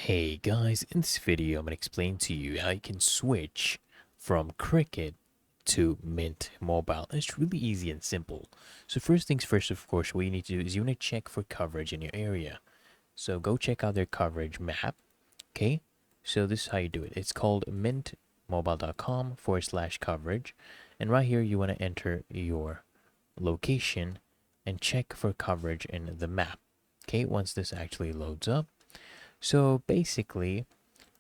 Hey guys, in this video I'm going to explain to you how you can switch from Cricket to Mint Mobile. It's really easy and simple. So first things first, of course, what you need to do is you want to check for coverage in your area. So go check out their coverage map, okay? So this is how you do it. It's called mintmobile.com/coverage. And right here you want to enter your location and check for coverage in the map. Okay, once this actually loads up. So basically,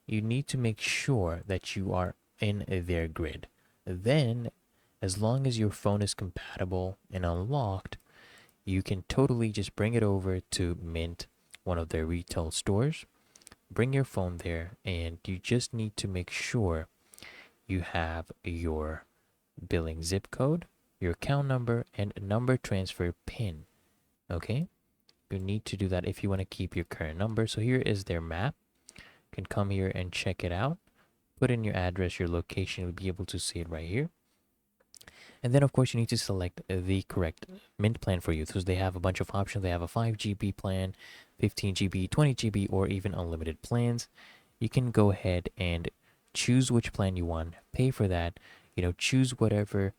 you need to make sure that you are in their grid. Then, as long as your phone is compatible and unlocked, you can totally just bring it over to Mint, one of their retail stores. Bring your phone there, and you just need to make sure you have your billing zip code, your account number, and number transfer PIN. Okay? You need to do that if you want to keep your current number. So here is their map. Can come here and check it out. Put in your address, your location. You'll be able to see it right here. And then, of course, you need to select the correct Mint plan for you because they have a bunch of options. They have a 5 GB plan, 15 GB, 20 GB, or even unlimited plans. You can go ahead and choose which plan you want, pay for that, choose whatever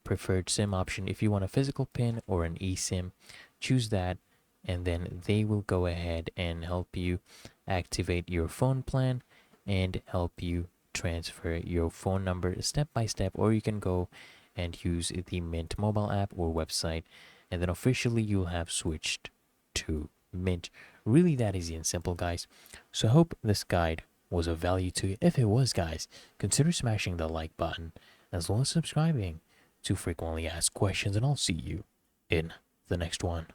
preferred SIM option. If you want a physical PIN or an eSIM, choose that, and then they will go ahead and help you activate your phone plan and help you transfer your phone number step by step, or you can go and use the Mint mobile app or website, and then officially you'll have switched to Mint. Really that easy and simple, guys. So I hope this guide was of value to you. If it was, guys, consider smashing the like button as well as subscribing to frequently asked questions, and I'll see you in the next one.